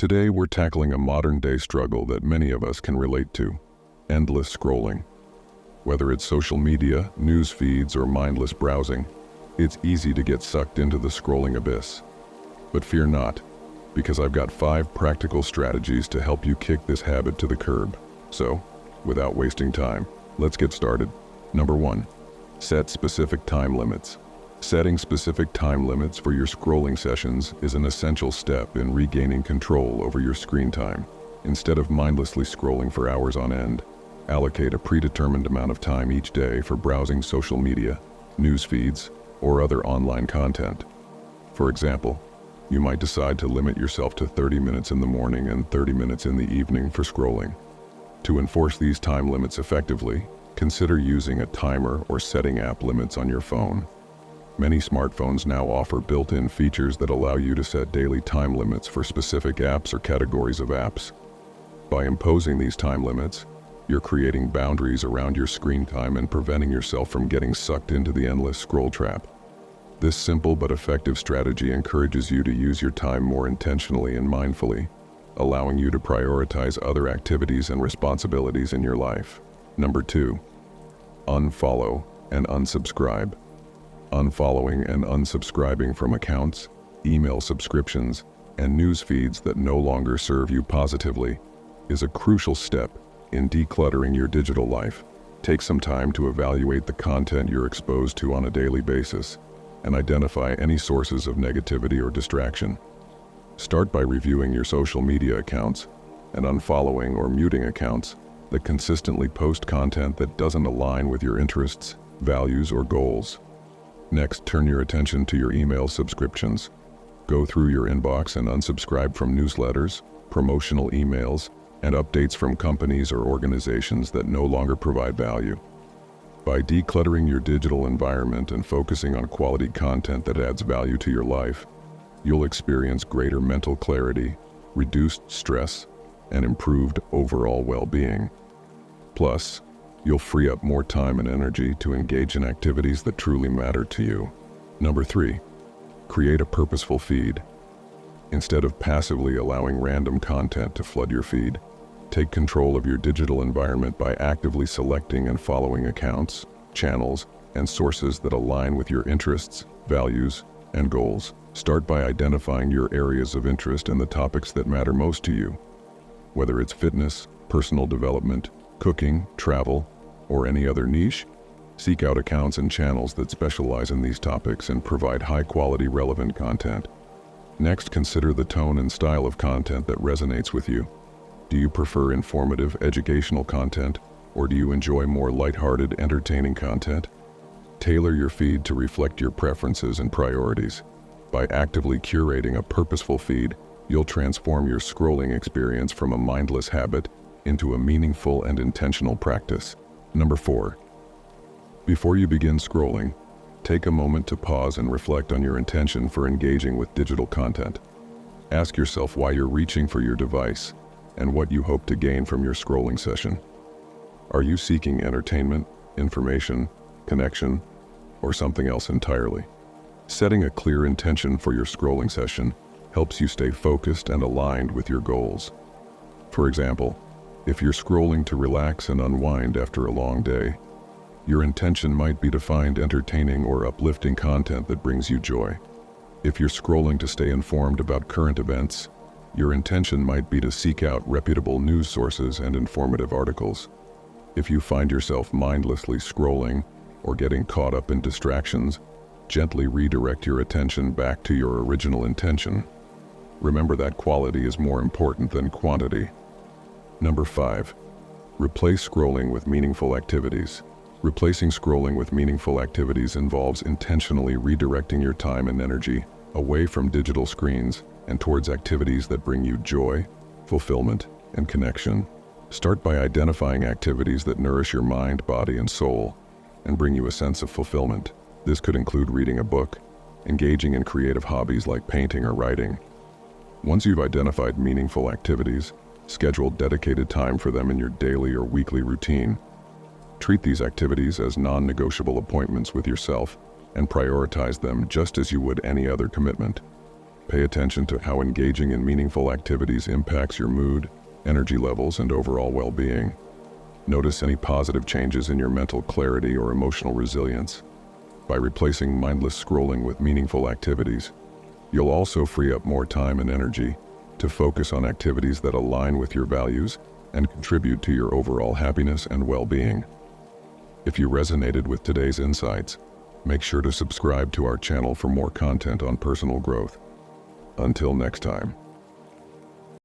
Today we're tackling a modern-day struggle that many of us can relate to: endless scrolling. Whether it's social media, news feeds, or mindless browsing, it's easy to get sucked into the scrolling abyss. But fear not, because I've got 5 practical strategies to help you kick this habit to the curb. So, without wasting time, let's get started. Number 1. Set specific time limits. Setting specific time limits for your scrolling sessions is an essential step in regaining control over your screen time. Instead of mindlessly scrolling for hours on end, allocate a predetermined amount of time each day for browsing social media, news feeds, or other online content. For example, you might decide to limit yourself to 30 minutes in the morning and 30 minutes in the evening for scrolling. To enforce these time limits effectively, consider using a timer or setting app limits on your phone. Many smartphones now offer built-in features that allow you to set daily time limits for specific apps or categories of apps. By imposing these time limits, you're creating boundaries around your screen time and preventing yourself from getting sucked into the endless scroll trap. This simple but effective strategy encourages you to use your time more intentionally and mindfully, allowing you to prioritize other activities and responsibilities in your life. Number 2. Unfollow and unsubscribe. Unfollowing and unsubscribing from accounts, email subscriptions, and news feeds that no longer serve you positively is a crucial step in decluttering your digital life. Take some time to evaluate the content you're exposed to on a daily basis and identify any sources of negativity or distraction. Start by reviewing your social media accounts and unfollowing or muting accounts that consistently post content that doesn't align with your interests, values, or goals. Next, turn your attention to your email subscriptions. Go through your inbox and unsubscribe from newsletters, promotional emails, and updates from companies or organizations that no longer provide value. By decluttering your digital environment and focusing on quality content that adds value to your life, you'll experience greater mental clarity, reduced stress, and improved overall well-being. Plus, you'll free up more time and energy to engage in activities that truly matter to you. Number 3. Create a purposeful feed. Instead of passively allowing random content to flood your feed, take control of your digital environment by actively selecting and following accounts, channels, and sources that align with your interests, values, and goals. Start by identifying your areas of interest and the topics that matter most to you. Whether it's fitness, personal development, cooking, travel, or any other niche, seek out accounts and channels that specialize in these topics and provide high-quality, relevant content. Next, consider the tone and style of content that resonates with you. Do you prefer informative, educational content, or do you enjoy more lighthearted, entertaining content? Tailor your feed to reflect your preferences and priorities. By actively curating a purposeful feed, you'll transform your scrolling experience from a mindless habit into a meaningful and intentional practice. Number 4. Before you begin scrolling, take a moment to pause and reflect on your intention for engaging with digital content. Ask yourself why you're reaching for your device and what you hope to gain from your scrolling session. Are you seeking entertainment, information, connection, or something else entirely? Setting a clear intention for your scrolling session helps you stay focused and aligned with your goals. For example, if you're scrolling to relax and unwind after a long day, your intention might be to find entertaining or uplifting content that brings you joy. If you're scrolling to stay informed about current events, your intention might be to seek out reputable news sources and informative articles. If you find yourself mindlessly scrolling or getting caught up in distractions, gently redirect your attention back to your original intention. Remember that quality is more important than quantity. Number 5. Replace scrolling with meaningful activities. Replacing scrolling with meaningful activities involves intentionally redirecting your time and energy away from digital screens and towards activities that bring you joy, fulfillment, and connection. Start by identifying activities that nourish your mind, body, and soul and bring you a sense of fulfillment. This could include reading a book, engaging in creative hobbies like painting or writing. Once you've identified meaningful activities, schedule dedicated time for them in your daily or weekly routine. Treat these activities as non-negotiable appointments with yourself and prioritize them just as you would any other commitment. Pay attention to how engaging in meaningful activities impacts your mood, energy levels, and overall well-being. Notice any positive changes in your mental clarity or emotional resilience. By replacing mindless scrolling with meaningful activities, you'll also free up more time and energy to focus on activities that align with your values and contribute to your overall happiness and well-being. If you resonated with today's insights, make sure to subscribe to our channel for more content on personal growth. Until next time.